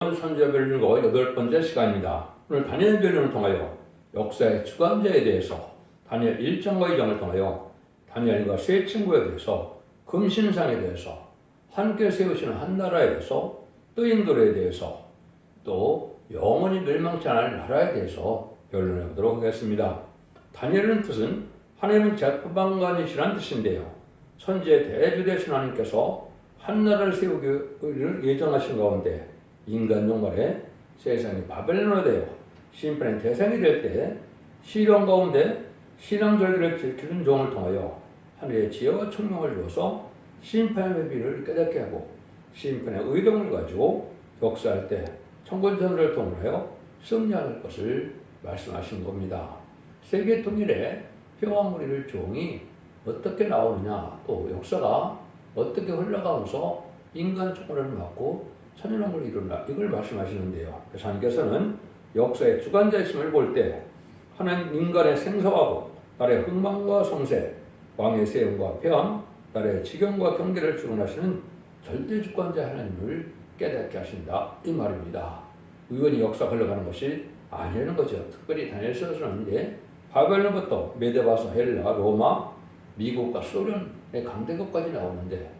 선제별로 8번째 시간입니다. 오늘 다니엘 별론을 통하여 역사의 주관자에 대해서 다니엘 1장과 2장을 통하여 다니엘과 세 친구에 대해서 금신상에 대해서 함께 세우시는 한 나라에 대해서 뜨인돌에 대해서 또 영원히 멸망치 않을 나라에 대해서 변론해 보도록 하겠습니다. 다니엘은 뜻은 하나님은 재판관이시라는 뜻인데요. 천지의 대주되신 하나님께서 한 나라를 세우기를 예정하신 가운데 인간 용말에 세상이 바벨론화 되어 심판의 대상이 될 때 시련 가운데 신앙절기를 지키는 종을 통하여 하늘의 지혜와 총명을 주어서 심판의 회비를 깨닫게 하고 심판의 의동을 가지고 역사할 때 천군천사를 통하여 승리할 것을 말씀하신 겁니다. 세계 통일에 평화를 이룰 종이 어떻게 나오느냐, 또 역사가 어떻게 흘러가면서 인간 총권을 맡고 천연왕국을 이룬다, 이걸 말씀하시는데요. 그래서 하나님께서는 역사의 주관자이심을 볼 때 하나님 인간의 생사하고 나라의 흥망과 성세, 왕의 세움과 폐왕, 나라의 지경과 경계를 주관하시는 절대 주관자 하나님을 깨닫게 하신다, 이 말입니다. 우연히 역사가 흘러가는 것이 아니라는 거죠. 특별히 다니엘서서는 바벨론부터 메데바서 헬라, 로마, 미국과 소련의 강대국까지 나오는데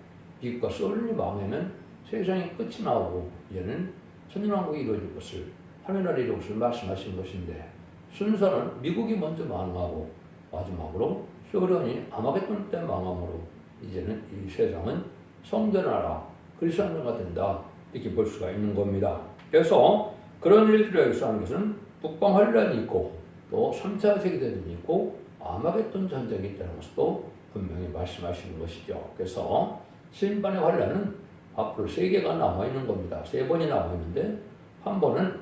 미국과 소련이 망하면 세상의 끝이 나오고 이제는 천년왕국이 이루어질 것을, 하늘나라에 이룰 것을 말씀하신 것인데 순서는 미국이 먼저 망하고 마지막으로 소련이 아마겟돈 때 망함으로 이제는 이 세상은 성전나라 그리스도 나라가 된다, 이렇게 볼 수가 있는 겁니다. 그래서 그런 일들을 역사하는 것은 북방 환란이 있고 또 3차 세계대전이 있고 아마겟돈 전쟁이 있다는 것도 분명히 말씀하시는 것이죠. 그래서 심판의 환란은 앞으로 3개가 남아있는 겁니다. 3번이 남아있는데 한 번은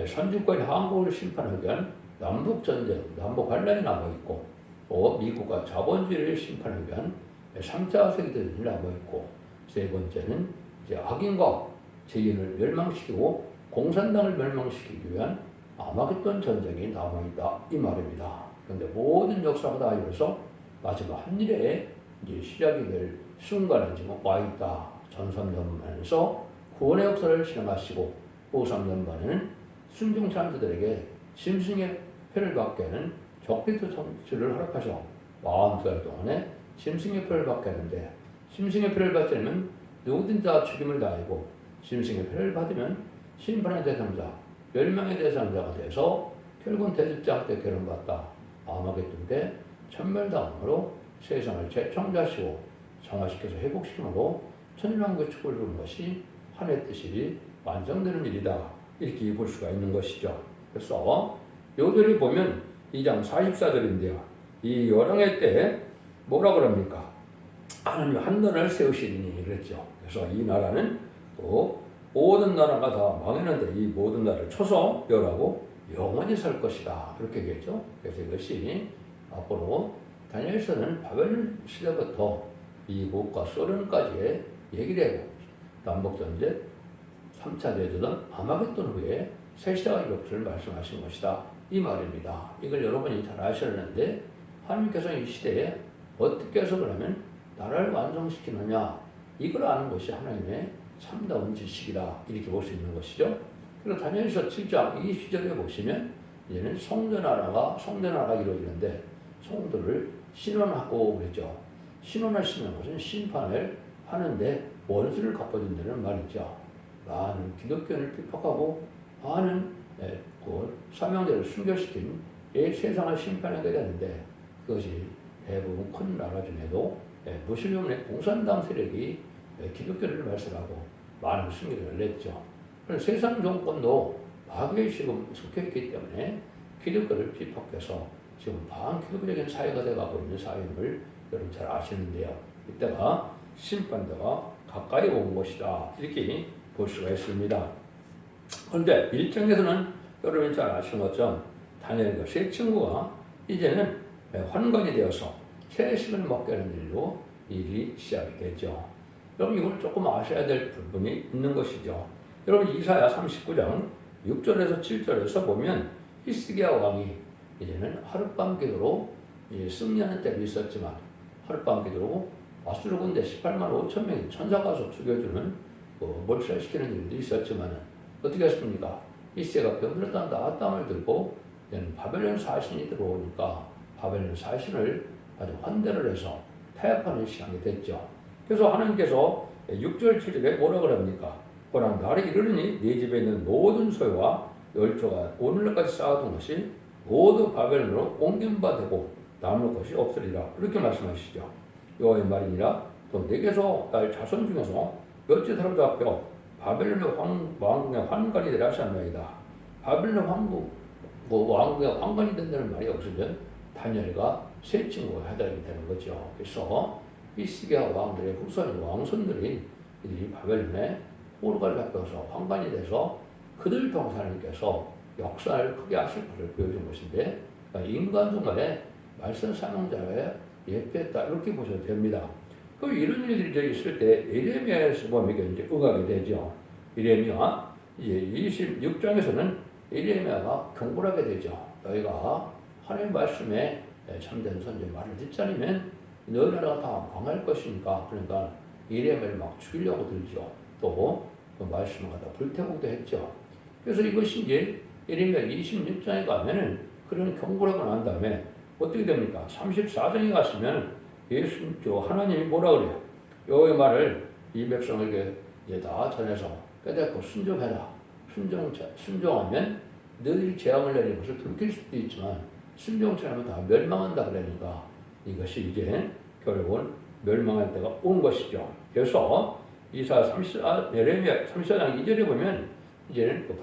선진권이 한국을 심판하기 위한 남북전쟁, 남북환란이 남아있고 또 미국과 자본주의를 심판하기 위한 3차 세계대전이 남아있고 세 번째는 이제 악인과 죄인을 멸망시키고 공산당을 멸망시키기 위한 아마겟돈 전쟁이 남아있다, 이 말입니다. 그런데 모든 역사가 다 이루어서 마지막 한 일에 이제 시작이 될 순간에 지금 와있다. 전 3년반에서 구원의 역사를 실행하시고 후 3년반에는 순종 사람들에게 짐승의 표를 받게 하는 적비투 정치를 허락하셔 40살 동안에 짐승의 표를 받게 하는데, 짐승의 표를 받지 않으면 누구든지 다 죽임을 당하고 짐승의 표를 받으면 심판의 대상자, 멸망의 대상자가 돼서 결국은 대집장 때 결혼받다 아마겟돈 때 천멸당함으로 세상을 재창조하시고 정화시켜서 회복시킴으로 천년왕국의 축복을 이루는 것이 하나님의 뜻이 완성되는 일이다, 이렇게 볼 수가 있는 것이죠. 그래서 요절이 보면 2장 44절인데요. 이 여랑의 때 뭐라 그럽니까? 하나님 한 나라를 세우시리니 그랬죠. 그래서 이 나라는 또 모든 나라가 다 망했는데 이 모든 나라를 쳐서 멸하고 영원히 살 것이다, 이렇게 얘기했죠. 그래서 이것이 앞으로 다니엘서는 바벨론 시대부터 미국과 소련까지의 얘기를 하고 남북전쟁, 3차 대전, 아마겟돈 후에 새 시대가 이룰 것을 말씀하신 것이다, 이 말입니다. 이걸 여러분이 잘 아셨는데 하나님께서 이 시대에 어떻게 해서 그러면 나라를 완성시키느냐, 이걸 아는 것이 하나님의 참다운 지식이다, 이렇게 볼 수 있는 것이죠. 그리고 다니엘서 7장 이 시절에 보시면 이제는 성전나라가 이루어지는데 성도를 신원하고 그랬죠. 신원하시는 것은 심판을 하는데 원수를 갚아준다는 말이죠. 많은 기독교인을 핍박하고 많은 사명자를 순교시킨 세상을 심판하게 되는데 그것이 대부분 큰 나라 중에도 무슬림의 공산당 세력이 기독교를 말살하고 많은 승리를 냈죠. 그래서 세상 정권도 마귀에 지금 속해있기 때문에 기독교를 핍박해서 지금 반기독교적인 사회가 되어가고 있는 사회임을 여러분 잘 아시는데요. 이때가 심판대가 가까이 온 것이다, 이렇게 볼 수가 있습니다. 그런데 1장에서는 여러분이 잘 아시는 것처럼 다니엘과 세 친구가 이제는 환관이 되어서 채식을 먹게 하는 일로 일이 시작이 되죠. 여러분 이걸 조금 아셔야 될 부분이 있는 것이죠. 여러분 이사야 39장 6절에서 7절에서 보면 히스기야 왕이 이제는 하룻밤 기도로 승리하는 때도 있었지만 하룻밤 기도로 아수르 군대 18만 5천 명이 천사 가서 죽여주는 몰살시키는 일도 있었지만 어떻게 했습니까? 이새가 병들었다 나았다을 들고 바벨론 사신이 들어오니까 바벨론 사신을 아주 환대를 해서 타협하는 시간이 됐죠. 그래서 하나님께서 6절 7절에 뭐라 그럽니까? 보라 날이 이르니 네 집에 있는 모든 소유와 열조가 오늘날까지 쌓아둔 것이 모두 바벨론으로 옮김받고 남을 것이 없으리라. 이렇게 말씀하시죠. 여호와의 말이니라. 또 내게서 날 자손 중에서 몇째 사로잡혀 바벨론의 왕궁의 환관이 되라 하셨나이다. 바벨론 왕궁의 환관이 된다는 말이 없으면 다니엘과 세 친구가 하다게 되는 거죠. 그래서 히스기야 왕들의 후손 왕손들이 이 바벨론에 포로가 잡혀서 환관이 돼서 그들 통해서 하나님께서 역사를 크게 하실 것을 보여준 것인데, 그러니까 인간 중간에 말씀 사명자의 예표했다 이렇게 보셔도 됩니다. 그럼 이런 일들이 있을 때 예레미야에서 보면 이제 응하게 되죠. 예레미야 이제 26장에서는 예레미야가 경고를 하게 되죠. 너희가 하나님의 말씀에 참된 선지의 말을 듣지 않으면 너희 나라가 다 망할 것이니까. 그러니까 예레미야를 막 죽이려고 들죠. 또 그 말씀을 갖다 불태우기도 했죠. 그래서 이것이 이제 예레미야 26장에 가면은 그런 경고를 하고 난 다음에 어떻게 됩니까? 34장에 갔으면 하나님이 뭐라 그래요? 여호와의 말을 이 백성에게 다 전해서 깨닫고 순종해라. 순종하면 너희 재앙을 내리는 것을 돌이킬 수도 있지만 순종치 않으면 다 멸망한다 그러니까 이것이 이제 결국은 멸망할 때가 온 것이죠. 그래서 예레미야 34장 2절에 보면 이제는 그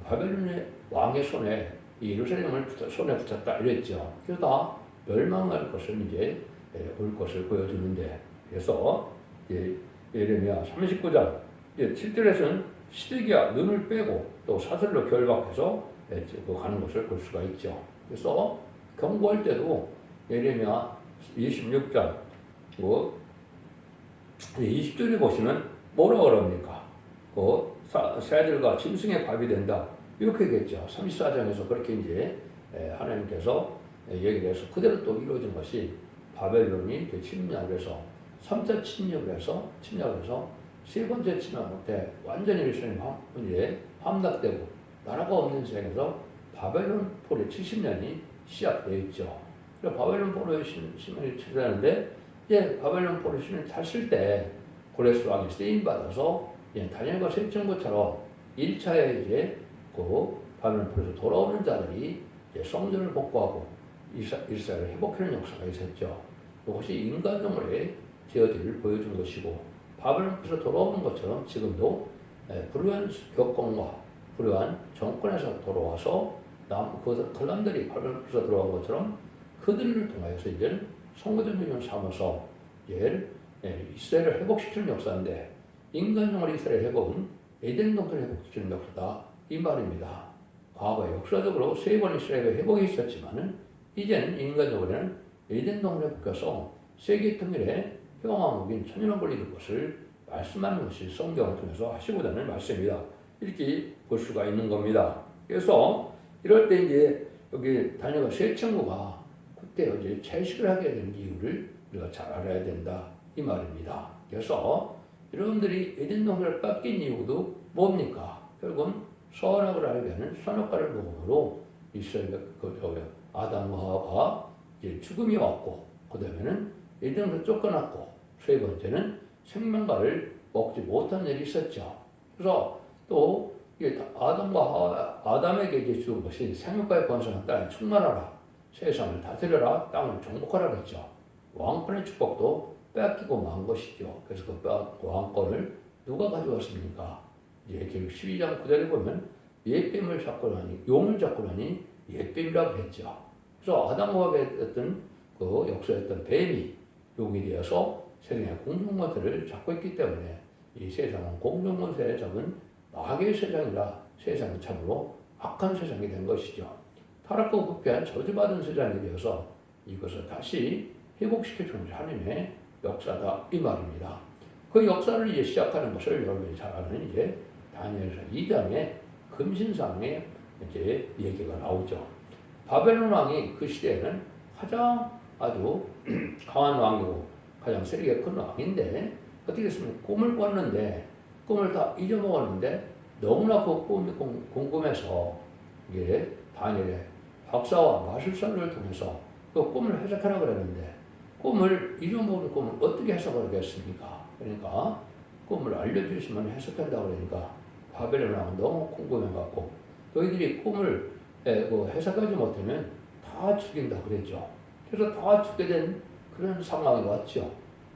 바벨론의 왕의 손에 예루살렘을 손에 붙였다 이랬죠. 그래서 다 멸망할 것을 이제 올 것을 보여주는데, 그래서 예레미야 39장 7절에서는 시드기야 눈을 빼고 또 사슬로 결박해서 가는 것을 볼 수가 있죠. 그래서 경고할 때도 예레미야 26장 20절에 보시면 뭐라 그럽니까? 새들과 짐승의 밥이 된다 이렇게 얘기했죠. 34장에서 그렇게 이제 하나님께서 얘기를 해서 그대로 또 이루어진 것이 바벨론이 침략을 해서 3차 침략을 해서 세 번째 침략 때 완전히 예루살렘이 함락되고 나라가 없는 세상에서 바벨론 포로 70년이 시작되어 있죠. 그래서 바벨론 포로의 시간이 치르는데 이제 바벨론 포로 시간을 탔을 때 고레스 왕이 쓰임 받아서 다니엘과 세 친구처럼 1차에 이제 그 바벨론 포로에서 돌아오는 자들이 이제 성전을 복구하고 이스라엘을 회복하는 역사가 있었죠. 이것이 인간정월의 제어들을 보여준 것이고 바벨론 포로에서 돌아오는 것처럼 지금도 불우한 교권과 불우한 정권에서 돌아와서 그 사람들이 바벨론 포로에서 돌아온 것처럼 그들을 통하여서 이제는 성도전쟁을 삼아서 이스라엘을 회복시키는 역사인데 인간정월 이스라엘 회복은 에덴 동산을 회복시키는 역사다 이 말입니다. 과거 역사적으로 세 번 이스라엘의 회복이 있었지만은 이제는 인간적으로는 에덴 동산을 회복해서 세계 통일에 평화국인 천년왕국이 될 것을 말씀하는 것이 성경을 통해서 하시고자 하는 말씀입니다. 이렇게 볼 수가 있는 겁니다. 그래서 이럴 때 이제 여기 다니엘과 세 친구가 그때 이제 채식을 하게 되는 이유를 우리가 잘 알아야 된다 이 말입니다. 그래서 여러분들이 에덴 동산을 뺏긴 이유도 뭡니까? 결국은 선악을 알게 하는 선악과를 먹음으로 이스라엘 아담과 하와가 이제 죽음이 왔고 그 다음에는 에덴에서 쫓겨났고 세 번째는 생명과를 먹지 못한 일이 있었죠. 그래서 또 아담과 아담에게 이제 주은 것이 생명과의 권세는 땅에 충만하라, 세상을 다스려라, 땅을 정복하라 그랬죠. 왕권의 축복도 뺏기고 만 것이죠. 그래서 그 왕권을 누가 가져왔습니까? 이제 계획 12장 9절에 보면 옛뱀을 잡고 나니 용을 잡고 나니 옛뱀이라고 했죠. 그래서 아담과 했던 그 역사했던 뱀이 용이 되어서 세상의 공중권세를 잡고 있기 때문에 이 세상은 공중권세에 잡은 마귀의 세상이라 세상이 참으로 악한 세상이 된 것이죠. 타락과 부패한 저주받은 세상이 되어서 이것을 다시 회복시켜주는 하나님의 역사다 이 말입니다. 그 역사를 이제 시작하는 것을 여러분이 잘 아는 이제 다니엘서 2장의 금신상의 이제 얘기가 나오죠. 바벨론 왕이 그 시대에는 가장 아주 강한 왕이고 가장 세력이 큰 왕인데 어떻게 했습니까? 꿈을 꿨는데 꿈을 다 잊어먹었는데 너무나 그 꿈이 궁금해서 이게 다니엘의 박사와 마술사를 통해서 그 꿈을 해석하라 그랬는데 꿈을 잊어먹은 꿈을 어떻게 해석을 하겠습니까? 그러니까 꿈을 알려주시면 해석한다고 그러니까 바벨론 왕은 너무 궁금해갖고 너희들이 꿈을 해석하지 못하면 다 죽인다 그랬죠. 그래서 다 죽게 된 그런 상황이 왔죠.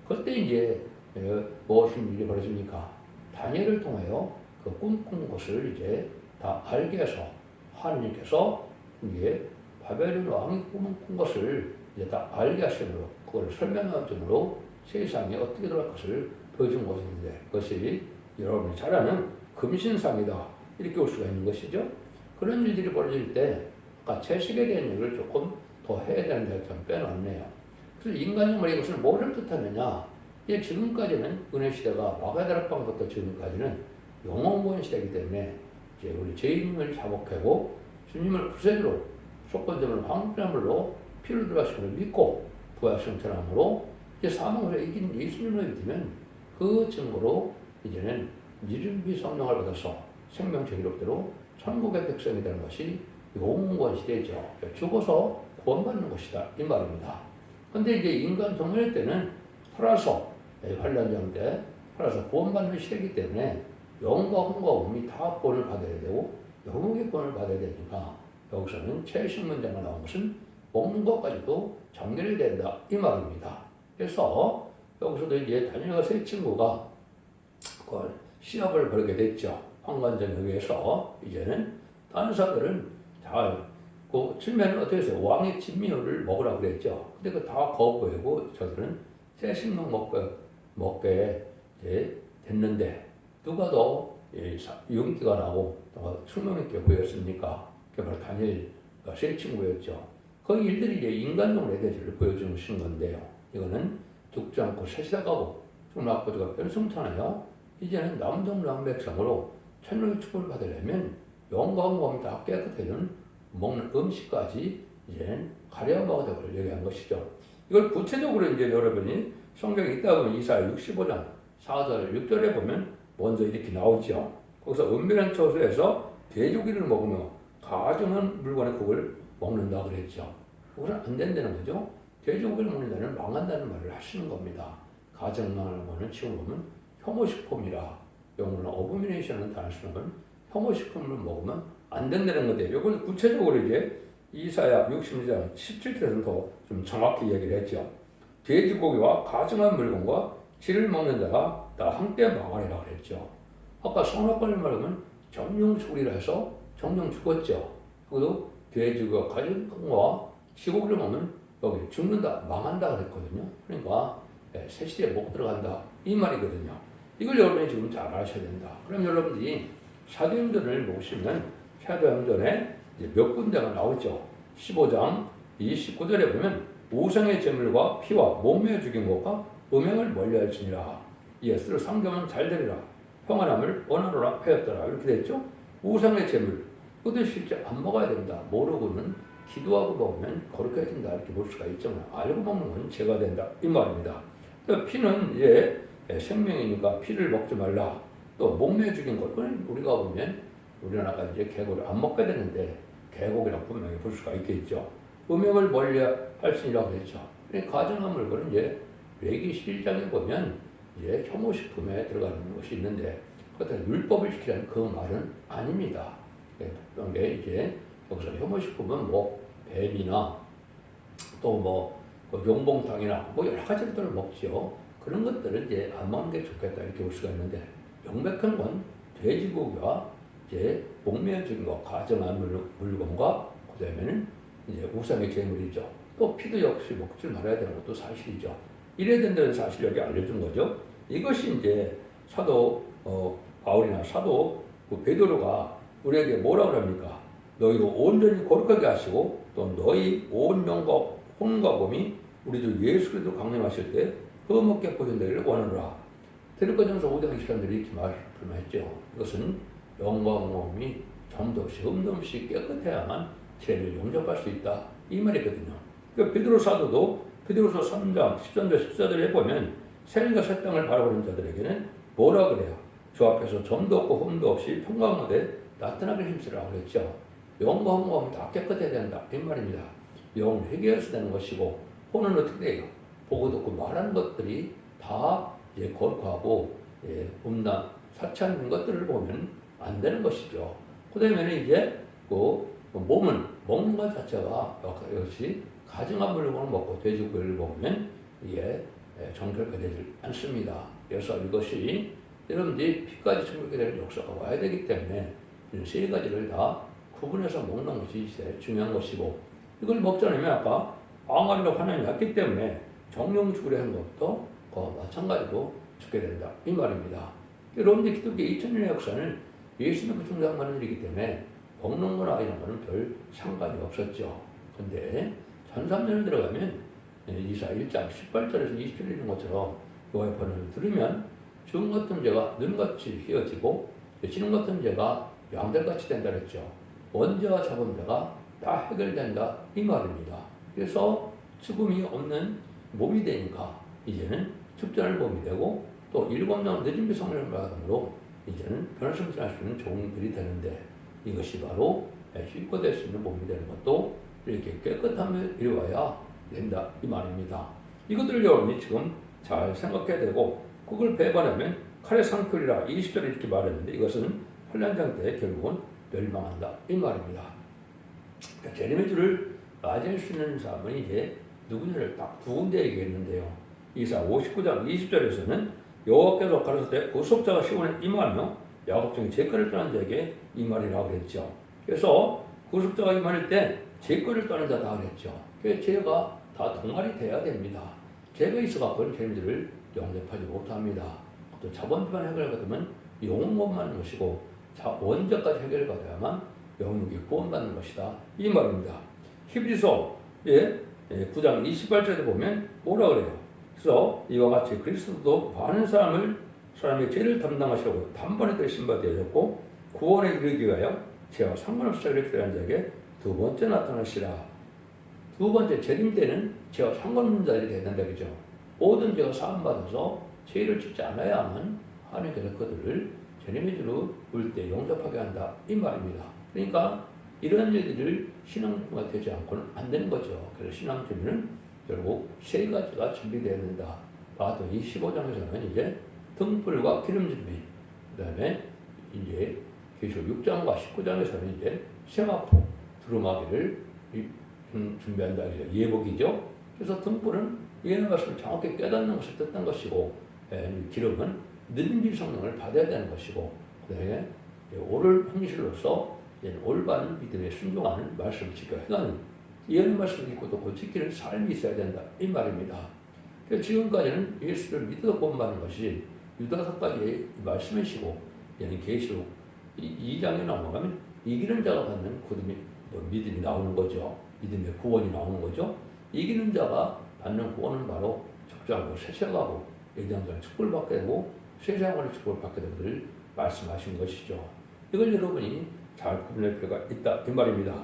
그때 이제 무엇인 일이 벌어집니까? 다니엘을 통하여 그 꿈꾼 것을 이제 다 알게 해서 하느님께서 이게 바벨론 왕이 꿈꾼 것을 이제 다 알게 하심으로 그걸 설명하심으로 세상이 어떻게 돌아갈 것을 보여준 것인데 그것이 여러분이 잘 아는 금신상이다 이렇게 볼 수가 있는 것이죠. 그런 일들이 벌어질 때 아까 채식에 대한 얘기를 조금 더 해야 되는데 좀 빼놨네요. 그래서 인간적으로 이것을 뭐를 뜻하느냐? 이게 지금까지는 은혜 시대가 마가다락방부터 지금까지는 영원권 시대이기 때문에 이제 우리 죄인을 자복하고 주님을 구세주로 속건점을 황폐물로 피를 들어가시는 걸 믿고 부활하신 사람으로 이제 사망을 이긴 예수님을 믿으면 그 증거로 이제는 믿음비 성령을 받아서 생명체 기록대로 천국의 백성이 되는 것이 영원 시대죠. 죽어서 구원받는 것이다 이 말입니다. 근데 이제 인간 동멸 때는 살아서 환란장 때 살아서 구원받는 시대이기 때문에 영과 혼과 음이 다 구원을 받아야 되고 영웅의 구원을 받아야 되니까 여기서는 채식 문제가 나온 것은 먹는 것까지도 정렬이 된다 이 말입니다. 그래서 여기서도 이제 다니엘과 세 친구가 그 시합을 벌이게 됐죠. 황관전에 의해서 이제는 다른 사람들은 그 처음에는 어떻게 했어요? 왕의 진미를 먹으라고 그랬죠. 근데 그 다 거부하고 저들은 새 식물 먹게 됐는데 누가 더 윤기가 나고 출명 있게 보였습니까? 그게 바로 다니엘과 세 친구였죠. 그 일들이 이제 인간적 레데지를 보여주는 건데요. 이거는 죽지 않고 세시다가고 죽나고도가 변성찮아요. 이제는 남정남 백성으로 천국의 축복을 받으려면 영광 몸이 다 깨끗해지는 먹는 음식까지 이제는 가려야 먹어야 걸 얘기한 것이죠. 이걸 구체적으로 이제 여러분이 성경에 있다 보면 이사야 65장 4절 6절에 보면 먼저 이렇게 나오죠. 거기서 은밀한 처소에서 돼지고기를 먹으며 가증한 물건의 국을 먹는다 그랬죠. 그건 안 된다는 거죠. 돼지고기를 먹는 자는 망한다는 말을 하시는 겁니다. 가증한 거는 지금 보면 혐오식품이라 영어로는 어부미네이션은 단어 쓰는 혐오식품을 먹으면 안 된다는 건데 이건 구체적으로 이제 이사야 62장 17절에서 더 좀 정확히 얘기를 했죠. 돼지고기와 가증한 물건과 쥐를 먹는 자가 다 한때 망하리라 그랬죠. 아까 성악관을 말하면 정령술이라 해서 정령 죽었죠. 그리고 돼지고기와 가증과 쥐고기를 먹으면 여기 죽는다, 망한다 그랬거든요. 그러니까 새 시대에 못 들어간다 이 말이거든요. 이걸 여러분이 지금 잘 아셔야 된다. 그럼 여러분들이 사도행전을 보시면 사도행전에 몇 군데가 나오죠. 15장 29절에 보면 우상의 제물과 피와 몸매 죽인 것과 음행을 멀리할지니라. 예수를 상경하면 잘 되리라. 평안함을 원하노라 하였더라. 이렇게 됐죠. 우상의 제물. 그것도 실제 안 먹어야 된다. 모르고는 기도하고 먹으면 거룩해진다. 이렇게 볼 수가 있지만 알고 먹는 건 죄가 된다. 이 말입니다. 피는 이제 생명이니까 피를 먹지 말라. 또 몸매 죽인 것. 우리가 보면 우리나라가 이제 개고기를 안 먹게 되는데 개고기랑 분명히 볼 수가 있겠죠. 음행을 멀리 할지니라고 했죠. 가증한 물건은 이제 레기 11장에 보면 이제 혐오식품에 들어가는 것이 있는데 그것을 율법을 지키라는 그 말은 아닙니다. 그런 게 이제 여기서 혐오식품은 뭐 뱀이나 또 용봉탕이나 여러 가지들을 먹지요. 그런 것들은 이제 안 먹는 게 좋겠다 이렇게 볼 수가 있는데 명백한 건 돼지고기와 이제 목매어 죽인 것, 가증한 물건과 그다음에는 이제 우상의 제물이죠. 또 피도 역시 먹지 말아야 되는 것도 사실이죠. 이래야 된다는 사실 여기 알려준 거죠. 이것이 이제 사도 바울이나 사도 베드로가 우리에게 뭐라고 합니까? 너희로 온전히 거룩하게 하시고 또 너희 온 영과 혼과 몸이 우리 주 예수 그리스도 강림하실 때 흠없게 보존되기를 원하노라. 데르가전서 5장 23절에 이렇게 말씀했죠. 이것은 영과 몸이 점도 없이 흠도 없이 깨끗해야만 죄를 용접할 수 있다. 이 말이거든요. 그러니까 베드로 사도도 베드로서 3장 13절 14절에 보면 생일과 새 땅을 바라보는 자들에게는 뭐라 그래요? 주 앞에서 점도 없고 흠도 없이 평강하되 나타나게 힘쓰라고 그랬죠. 영과 흠과 다 깨끗해야 된다 이 말입니다. 영은 회개해서 되는 것이고 혼은 어떻게 돼요? 보고 듣고 말하는 것들이 다 이제 거룩하고 음란 사치한 있는 것들을 보면 안 되는 것이죠. 그다음에는 이제 그 몸은 먹는 것 자체가 역시 가증한 물건을 먹고 돼지고기를 먹으면 이게 정결하게 되지 않습니다. 그래서 이것이 여러분들이 피까지 정결하게 되는 역사가 와야 되기 때문에 이런 세 가지를 다 구분해서 먹는 것이 중요한 것이고 이걸 먹지 않으면 아까 항암이라고 하나님이 났기 때문에 정령죽으려 하는 것도 그와 마찬가지로 죽게 된다 이 말입니다. 여러분들 기독교 2000년의 역사는 예수님의 중장하는 일이기 때문에 먹는 거나 이런 거는 별 상관이 없었죠. 근데 1300년 들어가면 이사 1장 18절에서 20절에 있는 것처럼 여호와의 번호를 들으면 죽은 같은 죄가 눈같이 휘어지고 지는 같은 죄가 양들같이 된다 그랬죠. 원죄와 자본죄가 다 해결된다 이 말입니다. 그래서 죽음이 없는 몸이 되니까 이제는 축전할 몸이 되고 또 7년 늦은 성령을 받음으로 이제는 변화성찰할 수 있는 종들이 되는데 이것이 바로 쉽고 될 수 있는 몸이 되는 것도 이렇게 깨끗함에 이루어야 된다 이 말입니다. 이것들을 여러분이 지금 잘 생각해야 되고 그걸 배반하면 칼의 상표리라 20절에 이렇게 말했는데 이것은 환란장 때 결국은 멸망한다 이 말입니다. 그러니까 재림의 주를 맞이할 수 있는 사람은 이제 누구냐를 딱 두 군데 얘기했는데요. 이사 59장 20절에서는 여호와께서 가라사대 구속자가 시온에 임하며 야곱 중에 제거를 떠난 자에게 임하리라고 그랬죠. 그래서 구속자가 임할 때 제거를 떠난 자다 그랬죠. 그래서 죄가 다 동말이 돼야 됩니다. 죄가 있어갖고는 죄인들을 영접하지 못합니다. 또 자본주만 해결받으면 영혼 구원받는 것이고 원죄까지 해결받아야만 영육이 구원받는 것이다 이 말입니다. 히브리서 9장 28절에 보면 뭐라 그래요? 그래서 이와 같이 그리스도도 많은 사람의 죄를 담당하시려고 단번에 되신 바 되었고 구원에 이르기 위하여 죄와 상관없이 자기를 필요한 자에게 두 번째 나타나시라. 두 번째 재림 때는 죄와 상관없는 자들이 되야 된다 그죠? 모든 죄가 사함받아서 죄를 짓지 않아야만 하나님께서 그들을 재림의 주로 올 때 영접하게 한다 이 말입니다. 그러니까 이런 일들을 신앙주가 되지 않고는 안 되는 거죠. 그래서 신앙주는 결국 세 가지가 준비되어야 된다. 바로 이 15장에서는 이제 등불과 기름 준비, 그 다음에 이제 계시록 6장과 19장에서는 이제 세마포, 두루마기를 준비한다. 예복이죠. 그래서 등불은 예언의 말씀을 정확히 깨닫는 것을 뜻한 것이고, 기름은 능지 성령을 받아야 되는 것이고, 그 다음에 오를 행실로서 올바른 믿음에 순종하는 말씀을 지켜야 하는 예언의 말씀을 읽고 또 지키는 삶이 있어야 된다 이 말입니다. 그래서 지금까지는 예수를 믿어서 구원받는 것이 유다서까지의 말씀이시고 계시록 2장에 넘어가면 이기는 자가 받는 믿음이 나오는 거죠. 믿음의 구원이 나오는 거죠. 이기는 자가 받는 구원은 바로 족장하고 세세하고 예정자는 축복을 받게 되고 세세하고는 축복을 받게 되기를 말씀하신 것이죠. 이걸 여러분이 잘 구분할 필요가 있다 이 말입니다.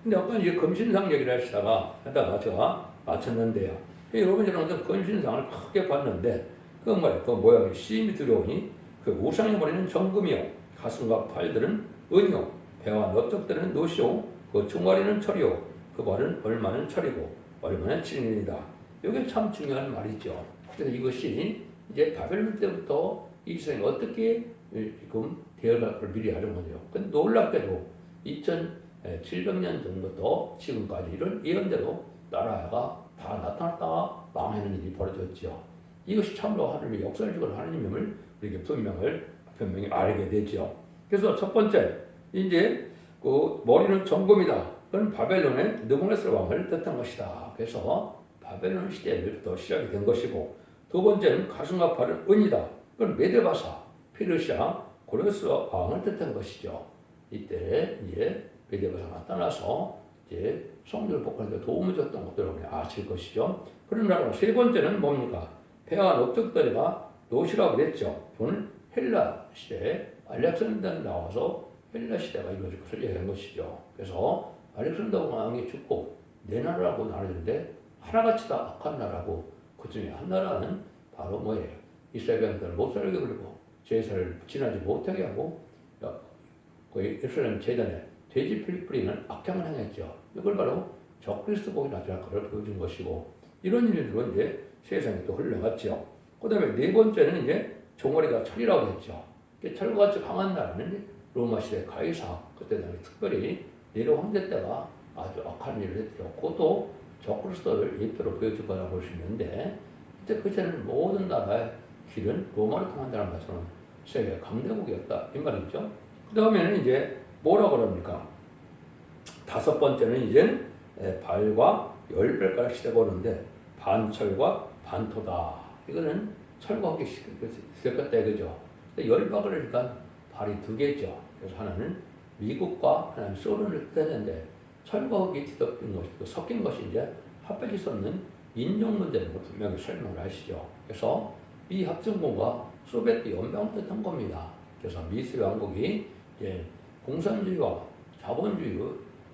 근데 아까 이제 금신상 얘기를 하다가 제가 마쳤는데요. 여러분들은 금신상을 크게 봤는데 그 뭐예요? 그 모양이 심히 두려우니 그 우상의 머리는 정금이요 가슴과 팔들은 은이요 배와 넓적들은 노시오 그 종아리는 철이요 그 발은 얼마는 철이고 얼마는 진리이다. 이게 참 중요한 말이죠. 그래서 이것이 이제 바벨론 때부터 이스라엘이 어떻게 지금 대언할 걸 미리 하는 거죠. 근데 놀랍게도 2700년 전부터 지금까지 이런 예언대로 나라가 다 나타났다가 망하는 일이 벌어졌죠. 이것이 참으로 하나님의 역사적으로 하나님임을 우리에게 분명히 알게 되죠. 그래서 첫 번째, 이제 그 머리는 정금이다. 그건 바벨론의 느부갓네살 왕을 뜻한 것이다. 그래서 바벨론 시대부터 시작이 된 것이고, 두 번째는 가슴과 팔은 은이다. 그건 메데바사, 페르시아, 고레스 왕을 뜻한 것이죠. 이때 이제 메데바사가 나타나서 이제 성전을 복원하는 데 도움을 줬던 것들을 아실 것이죠. 그러나 세 번째는 뭡니까? 배와 넓적다리가 노시라고 그랬죠. 그건 헬라 시대 알렉산더가 나와서 헬라 시대가 이루어질 것을 얘기한 것이죠. 그래서 알렉산더 왕이 죽고 네 나라라고 나누는데 하나같이 다 악한 나라고 그 중에 한 나라는 바로 뭐예요? 이스라엘 백성들을 못 살게 그리고 제사를 지나지 못하게 하고 거의 예루살렘 제단에 돼지 피 뿌리는 악행을 행했죠. 이걸 바로 적그리스도 복이 나타날 것을 보여준 것이고 이런 일들로 이제 세상에 또 흘러갔죠. 그 다음에 네 번째는 이제 종아리가 철이라고 했죠. 철과 같이 강한 나라는 로마 시대 가이사 그때 당시 특별히 네로 황제 때가 아주 악한 일을 했죠. 그것도 적그리스도를 예표로 보여줄 거라고 볼 수 있는데 그때 그때는 모든 나라의 길은 로마로 통한다는 것은 세계 강대국이었다 이 말이죠. 그 다음에는 이제 뭐라고 그럽니까? 다섯 번째는 이제 발과 열발가락 시대가 오는데 반철과 반토다. 이거는 철과 흙이 섞였다 이거죠. 열발가락이니까 발이 두 개죠. 그래서 하나는 미국과 하나는 소련을 뜻하는데 철과 흙이 뒤덮인 것이고 섞인 것이 이제 합해질 수 없는 인종 문제는 분명히 설명을 하시죠. 그래서 미 합중국과 소비에트 연방을 뜻한 겁니다. 그래서 미소의 왕국이 이제 공산주의와 자본주의의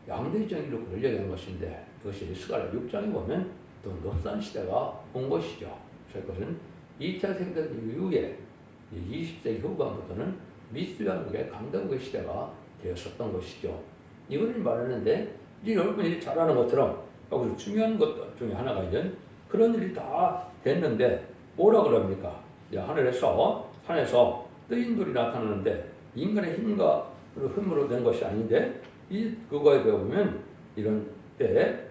양대 정의로 걸려간 것인데 그것이 스가랴 6장에 보면 또 높산 시대가 온 것이죠. 그래서 그것은 2차 세계대전 이후에 20세기 후반부터는 미소의 왕국의 강대국의 시대가 되었었던 것이죠. 이걸 말하는데 이제 여러분이 잘 아는 것처럼 여기서 중요한 것 중에 하나가 이제 그런 일이 다 됐는데 뭐라 그럽니까? 하늘에서 산에서 뜨인 돌이 나타나는데 인간의 힘과 흠으로 된 것이 아닌데 그거에 보면 이런 때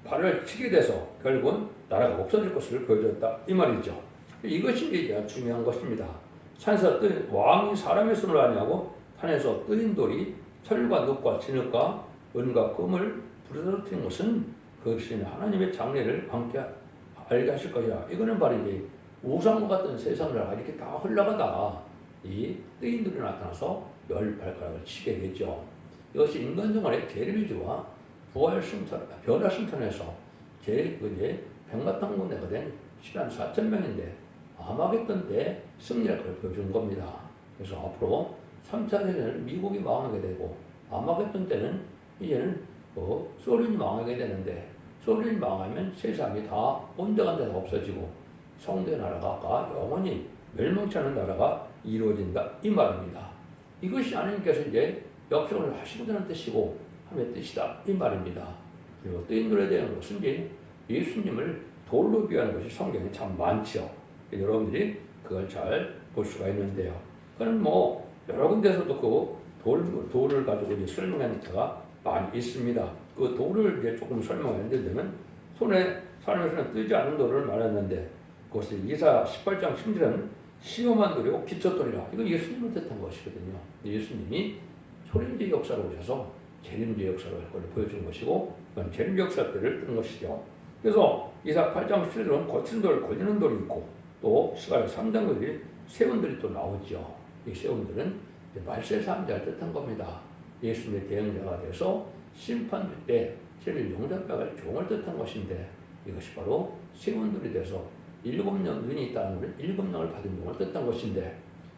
발을 치게 돼서 결국은 나라가 없어질 것을 보여줬다 이 말이죠. 이것이 이제 중요한 것입니다. 산에서 뜨인 왕이 사람의 손을 아니하고 산에서 뜨인 돌이 철과 늪과 진흙과 은과 금을 부르러뜨린 것은 그것이 하나님의 장래를 함께 알게 하실 것이야. 이거는 바로 이제 우상과 같은 세상을 이렇게 다 흘러가다가 이 뜨인 돌이 나타나서 열 발가락을 치게 되죠. 이것이 인간 생활의 재림의주와 부활 승천, 변화 승천에서 제일 이제 백마탄군대가 된 10만 4천 명인데 아마겟돈 때 승리할 걸 보여준 겁니다. 그래서 앞으로 3차 세계는 미국이 망하게 되고 아마겟돈 때는 이제는 소련이 망하게 되는데 소련이 망하면 세상이 다 온데간 데가 없어지고 성대 나라가 영원히 멸망치 않은 나라가 이루어진다 이 말입니다. 이것이 하나님께서 이제 역사를 하시고자 뜻이고 하나님의 뜻이다 이 말입니다. 그리고 뜨인 돌에 대한 것은 이제 예수님을 돌로 비유하는 것이 성경에 참 많죠. 여러분들이 그걸 잘 볼 수가 있는데요. 그럼 여러 군데서도 그 돌을 가지고 이제 설명하는 데가 많이 있습니다. 그 돌을 이제 조금 설명했는데 손에 사람에서는 뜨지 않은 돌을 말했는데 그것을 이사 18장 10절은 시험한 돌이고 기초돌이라. 이건 예수님을 뜻한 것이거든요. 예수님이 소림제 역사로 오셔서 재림제 역사로 할 것을 보여준 것이고 그건 재림제 역사 때를 뜻는 것이죠. 그래서 이사 8장 17절은 거친 돌, 걸리는 돌이 있고 또 스가랴 3장들이 세운들이 또 나오죠. 이 세운들은 말세 사람자를 뜻한 겁니다. 예수님의 대행자가 돼서 심판 때 세를 용접해갈 종을 뜻한 것인데 이것이 바로 세운들이 돼서 7명 눈이 있다는 것은 7명을 받은 종을 뜻한 것인데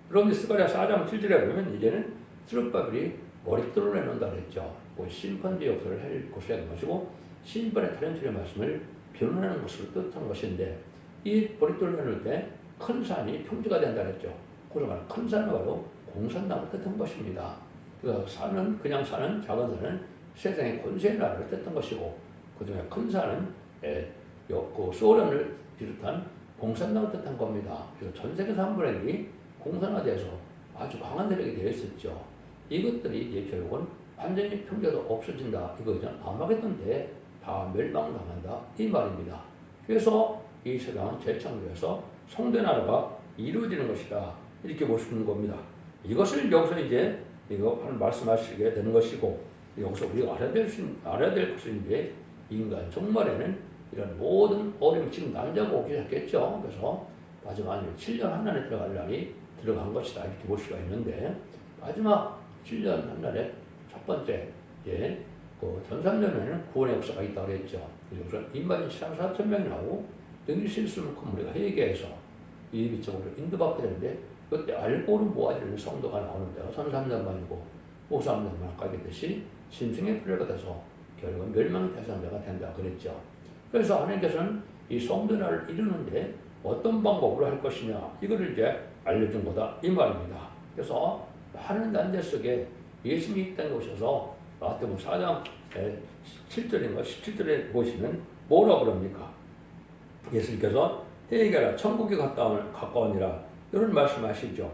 그런데 스가랴 4장 7절에 보면 이제는 스룹바벨이 머릿돌을 내놓는다 그랬죠. 심판제 역사를 할 것이라는 것이고 심판의 타령처의 말씀을 변론하는 것을 뜻한 것인데 이 머릿돌을 내놓을 때 큰 산이 평지가 된다 그랬죠. 그러나 큰 산은 바로 공산당을 뜻한 것입니다. 그 산은 그냥 산은 작은 산은 세상의 권세의 나라를 뜻한 것이고 그중에 큰 산은 그 소련을 비롯한 공산당을 뜻한 겁니다. 그래서 전 세계 3분의 1이 공산화돼서 아주 강한 세력이 되어 있었죠. 이것들이 이제 결국은 완전히 평지가 없어진다 이거죠. 아마겟돈 때 다 멸망당한다 이 말입니다. 그래서 이 세상은 재창조해서 성대나라가 이루어지는 것이다 이렇게 보시는 겁니다. 이것을 여기서 이제 이거 말씀하시게 되는 것이고 여기서 우리가 알아야 될 것은 이제 인간 종말에는 이런 모든 어려움이 지금 남자가 오기 시작했죠. 그래서 마지막 7년 한날에 들어갈 날이 들어간 것이다 이렇게 볼 수가 있는데 마지막 7년 한날에 첫 번째 그 전산전에는 구원의 역사가 있다고 그랬죠. 그래서 인간이 4천 명이 나오고 능히 실수만큼 우리가 회개해서 예비적으로 인도받게 되는데 그때 알고는 모아지는 성도가 나오는 데가 1300만이고 5300만 아까 얘기했듯이 심승의 표례가 돼서 결국은 멸망의 대상자가 된다 그랬죠. 그래서 하나님께서는 이 성도나를 이루는데 어떤 방법으로 할 것이냐 이거를 이제 알려준 거다 이 말입니다. 그래서 많은 난제 속에 예수님이 있다는 것이어서 마태복음 4장 7절인가 17절에 보시면 뭐라 그럽니까? 예수님께서 회개하라 천국이 가까우니라 이런 말씀하시죠.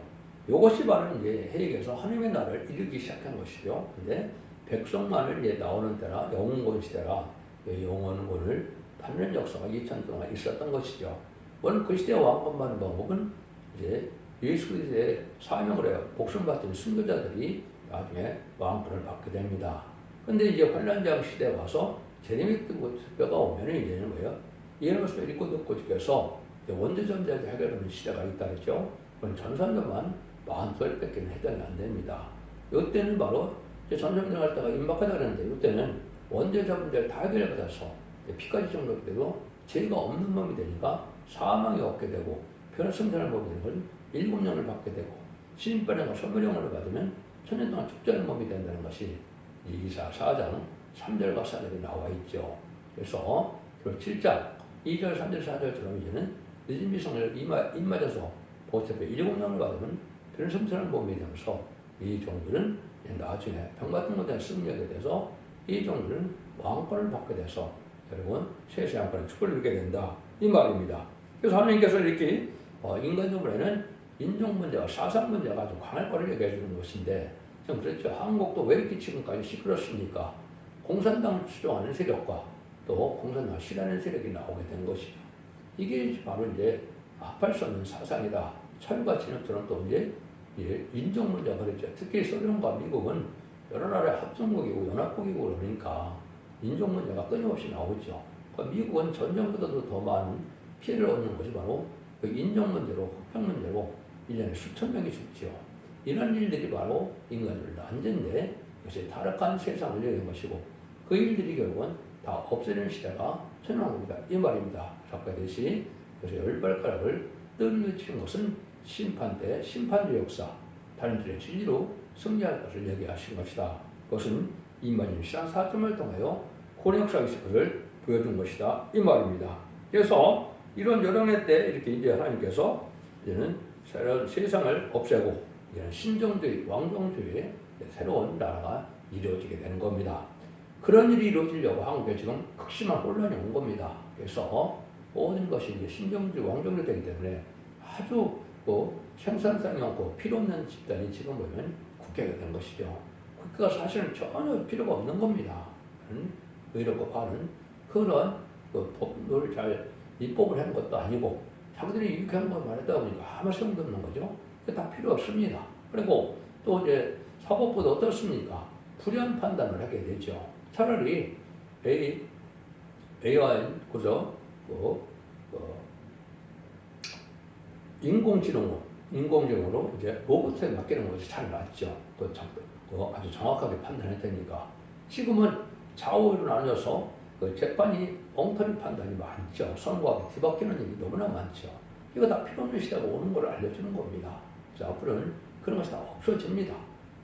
이것이 바로 이제 회개에서 하나님의 나라를 이루기 시작한 것이죠. 근데 백성만을 이제 나오는 때라 영원권 시대라 영원권을 받는 역사가 2000년 동안 있었던 것이죠. 물론 그 시대 왕권받는 방법은 이제 예수 그리스도의 사명을 해요. 복수를 받은 순교자들이 나중에 왕권을 받게 됩니다. 근데 이제 환란장 시대에 와서 제레미 특별가 오면은 이제는 뭐예요? 예언을 읽고 듣고 지켜서 원죄전제를 해결하는 시대가 있다 그랬죠. 그건 전선자만 42밖에 해당이 안 됩니다. 이때는 바로 전선자 할 때가 임박하다 그랬는데 이때는 원죄자 문제를 다 해결받아서 피까지 정도 되고 죄가 없는 몸이 되니까 사망이 없게 되고 변화성장을 보게 되는 건 7년을 받게 되고 신인반에가 소멸령을 받으면 1000년 동안 축제하는 몸이 된다는 것이 이사 4장 3절과 4절에 나와 있죠. 그래서 7장 2절 3절 4절처럼 이제는 늦은 미성을 입맞아서 보태에 7년을 받으면 변성스러운 몸이 되면서 이 종들은 나중에 병 같은 것에 승리하게 돼서 이 종들은 왕권을 받게 돼서 결국은 세세 왕권의 축복을 누리게 된다 이 말입니다. 그래서 하나님께서 이렇게 인간적으로는 인종 문제와 사상 문제가 아주 강할 거를 얘기해 주는 것인데 지금 그렇죠. 한국도 왜 이렇게 지금까지 시끄럽습니까? 공산당을 추종하는 세력과 또 공산당을 싫어하는 세력이 나오게 된 것이죠. 이게 바로 이제 합할 수 없는 사상이다. 철과 진흙처럼 또 이제 인종 문제가 그랬죠. 특히 소련과 미국은 여러 나라의 합중국이고 연합국이고 그러니까 인종 문제가 끊임없이 나오죠. 그러니까 미국은 전쟁보다도 더 많은 피해를 얻는 것이 바로 그 인종 문제로, 흑백 문제로 1년에 수천 명이 죽죠. 이런 일들이 바로 인간을 난제인데 이것이 타락한 세상을 여는 것이고 그 일들이 결국은 다 없어지는 시대가 천왕국이다 이 말입니다. 아까 듯이 그래서 열 발가락을 떨어뜨리는 것은 심판 때 심판의 역사, 다른 줄의 진리로 승리할 것을 얘기하신 것이다. 그것은 이만희 시장 4점을 통하여 고려 역사의 것을 보여준 것이다 이 말입니다. 그래서 이런 여론의 때 이렇게 이제 하나님께서 이제는 새로운 세상을 없애고 이제는 신정주의, 왕정주의의 새로운 나라가 이루어지게 되는 겁니다. 그런 일이 이루어지려고 한국에 지금 극심한 혼란이 온 겁니다. 그래서 모든 것이 이제 신정주의, 왕정주의 되기 때문에 아주 생산성이 없고 필요 없는 집단이 지금 보면 국회가 된 것이죠. 국회가 사실은 전혀 필요가 없는 겁니다. 의롭고 바른 그런 법을 잘 입법을 한 것도 아니고 자기들이 유익한 것만 했다 보니까 아무 소용도 없는 거죠. 다 필요 없습니다. 그리고 또 이제 사법부도 어떻습니까? 불리한 판단을 하게 되죠. 차라리 AI 그죠? 인공지능으로 이제 로봇에 맡기는 것이 잘 낫죠. 아주 정확하게 판단할 테니까. 지금은 좌우로 나눠서 재판이 엉터리 판단이 많죠. 선고하게 뒤바뀌는 일이 너무나 많죠. 이거 다 필요 없는 시대가 오는 걸 알려주는 겁니다. 그래서 앞으로는 그런 것이 다 없어집니다.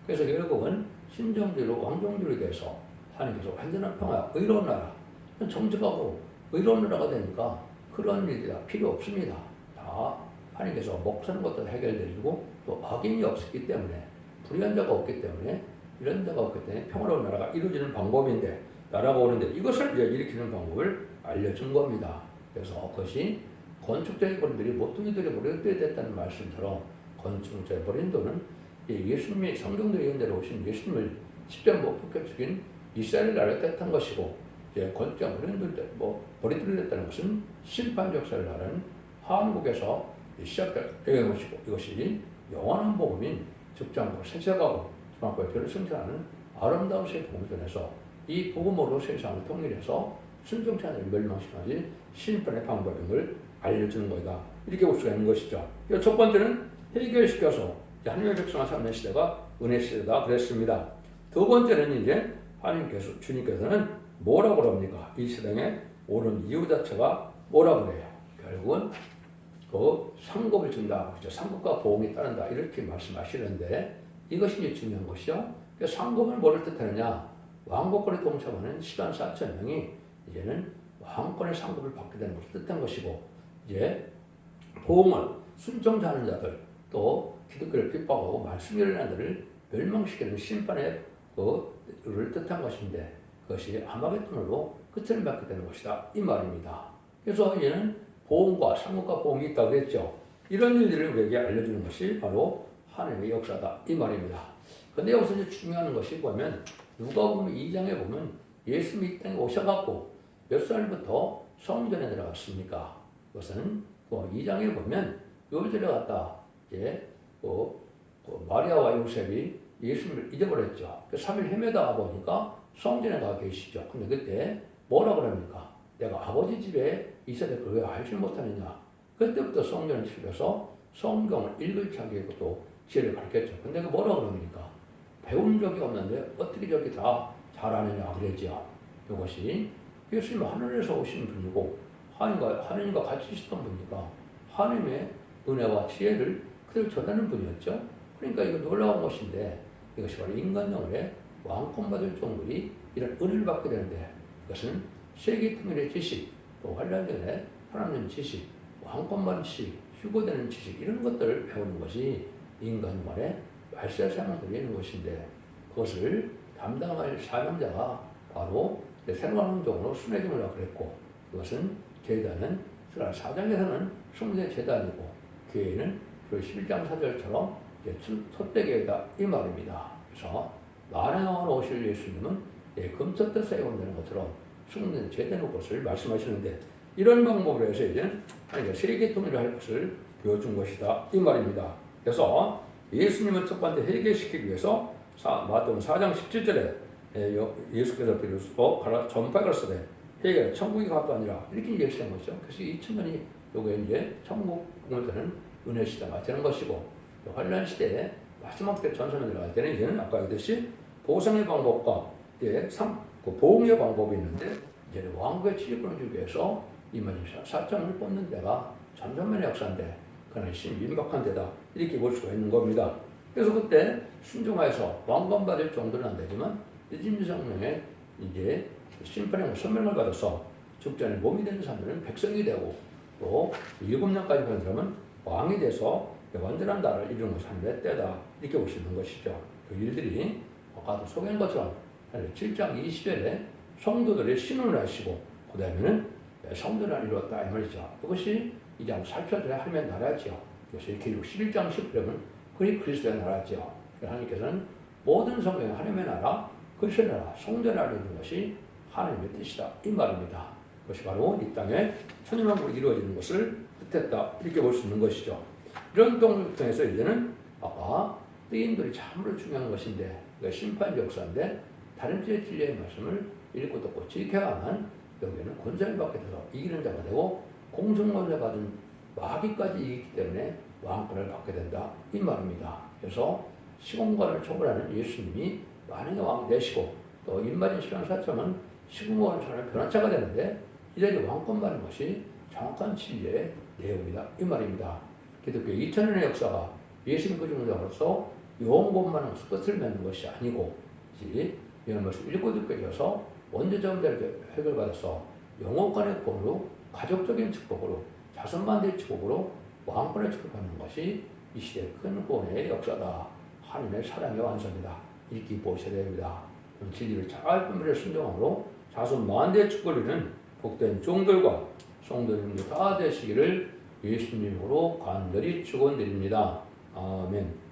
그래서 결국은 신정주의로 왕정주의로 돼서 하나님께서 완전한 평화, 의로운 나라, 정직하고 의로운 나라가 되니까 그런 일이 다 필요 없습니다. 다 하나님께서 먹사는 것도 해결되고 또 악인이 없었기 때문에 불의한 자가 없기 때문에 이런 자가 없기 때문에 평화로운 나라가 이루어지는 방법인데 나라가 오는데 이것을 이제 일으키는 방법을 알려준 겁니다. 그래서 그것이 건축자의 버린들이 모퉁이들이 버려야 됐다는 말씀처럼 건축자의 버린도는 예수님이 성경도 예언대로 오신 예수님을 십자가 못 박혀 죽인 이스라엘 나라를 뜻한 것이고 건축자 버린들이 됐다는 것은 심판 역사를 하는 한국에서 시작된 것이고 이것이 영원한 복음인 즉장고 세세가고 중학교의 별을 승천하는 아름다운 새 복음을 전해서 이 복음으로 세상을 통일해서 순종치 않은 멸망시까지 심판의 방법인 걸 알려주는 거다. 이렇게 볼 수가 있는 것이죠. 첫 번째는 해결시켜서 하나님의 백성을 삼는 시대가 은혜 시대다 그랬습니다. 두 번째는 이제 하나님께서 주님께서는 뭐라고 그럽니까? 이 세상에 오는 이유 자체가 뭐라고 그래요? 결국은 상급을 준다. 그렇죠? 상급과 보험이 따른다. 이렇게 말씀하시는데 이것이 이제 중요한 것이죠. 상급은 뭐를 뜻하느냐? 왕국권에 동참하는 10만 4천 명이 이제는 왕권의 상급을 받게 되는 것을 뜻한 것이고 이제 보응을 순종하는 자들, 또 기독교를 핍박하고 말씀 일어나는 자들을 멸망시키는 심판의 를 뜻한 것인데, 그것이 아마겟돈으로 끝을 맺게 되는 것이다 이 말입니다. 그래서 이제는 보응과 상급과 보응이 있다고 했죠. 이런 일들을 우리에게 알려주는 것이 바로 하나님의 역사다 이 말입니다. 근데 여기서 이제 중요한 것이 보면 누가복음 2장에 보면 예수님이 이 땅에 오셔갖고 몇 살부터 성전에 들어갔습니까? 그것은 2장에 보면 요절에 갔다 이제 마리아와 요셉이 예수님을 잊어버렸죠. 3일 헤매다가 보니까 성전에 가 계시죠. 근데 그때 뭐라 그럽니까? 내가 아버지 집에 있어야 될 걸 왜 알지 못하느냐? 그때부터 성전을 치러서 성경을 읽을 자기의 것도 지혜를 가르쳤죠. 근데 그 뭐라 그럽니까? 배운 적이 없는데 어떻게 저렇게 다 잘하느냐 그랬죠. 이것이 예수님은 하늘에서 오신 분이고 하나님과 같이 있었던 분이니까 하나님의 은혜와 지혜를 그대로 전하는 분이었죠. 그러니까 이거 놀라운 것인데 이것이 바로 인간영혼의 왕권받을 종들이 이런 은혜를 받게 되는데, 이것은 세계통일의 지식, 또 환란전의 하나님 지식, 왕권받은 지식, 휴고되는 지식, 이런 것들을 배우는 것이 인간영혼의 말세사명들이 있는 것인데, 그것을 담당할 사명자가 바로 새로운 행정으로 순회경이라고 그랬고, 그것은 제단은 스라 4장에서는 성대 제단이고 교회는 그 11장 4절처럼 첫대교회다 이 말입니다. 그래서 만왕으로 오실 예수님은 금첫 때 세운다는 것처럼 성대 제단의 것을 말씀하시는데, 이런 방법으로 해서 이제 세계 통일을 할 것을 보여준 것이다 이 말입니다. 그래서 예수님은 첫 번째 회개시키기 위해서 마태복음 4장 17절에 예수께서 비로소 전파를 쓰되 회개가 천국이 값도 아니라 이렇게 얘기하시는 것이죠. 그래서 2000년이 요게 이제 천국 공을 은혜 시대가 되는 것이고, 환란 시대에 마지막 때 전선에 들어갈 때는 이제는 아까 얘기했듯이 보상의 방법과 보응의 방법이 있는데, 이제 왕국의 취직권을 주기 위해서 이만 사천을 뽑는 데가 전선면의 역사인데 그는 신민박한 데다 이렇게 볼 수가 있는 겁니다. 그래서 그때 순종하여서 왕권받을 정도는 안 되지만 임시성명에 이제 심판의 선명을 받아서 죽전에 몸이 되는 사람들은 백성이 되고, 또 7년까지 간 사람은 왕이 돼서 완전한 나라를 이루는 것이 하늘의 때다 이렇게 볼 수 있는 것이죠. 그 일들이 아까도 소개한 것처럼 7장 20절에 성도들의 신원을 하시고 그 다음에는 성도를 이루었다 이 말이죠. 이것이 이제 살펴줘야 하나님의 나라죠. 그래서 이렇게 11장 10절은 그리 그리스도의 나라죠. 하나님께서는 모든 성경의 하나님의 나라, 그리스도의 나라, 성도의 나라를 이루는 것이 하나님의 뜻이다 이 말입니다. 그것이 바로 이 땅에 천년왕국으로 이루어지는 것을 뜻했다 이렇게 볼 수 있는 것이죠. 이런 동을 통해서 이제는 아까 뜨인들이 참으로 중요한 것인데, 심판 역사인데 다른 주의 진리의 말씀을 읽고 듣고 지켜야만 여기에는 권세를 받게 돼서 이기는 자가 되고, 공중권세 받은 마귀까지 이기기 때문에 왕권을 받게 된다 이 말입니다. 그래서 시공간을 초월하는 예수님이 만왕의 왕이 되시고, 또 임마진 시간 사점은 시공간을 초월하는 변화자가 되는데, 이들이 왕권 받는 것이 정확한 진리의 내용이다 이 말입니다. 기독교 2000년의 역사가 예수님 그 중심으로서 영원권만 끝을 맺는 것이 아니고, 이런 것을 읽고 듣게 되어서 원죄자원자를 해결받아서 영원권의 권으로, 가족적인 축복으로, 자손만대의 축복으로 왕권의 축복받는 것이 이 시대의 큰 구원의 역사다. 하나님의 사랑의 완성이다. 이렇게 보셔야 됩니다. 진리를 잘 분별해 순종함으로 자손만대의 축복을 이루는 복된 종들과 성도님들 다 되시기를 예수님으로 간절히 축원드립니다. 아멘.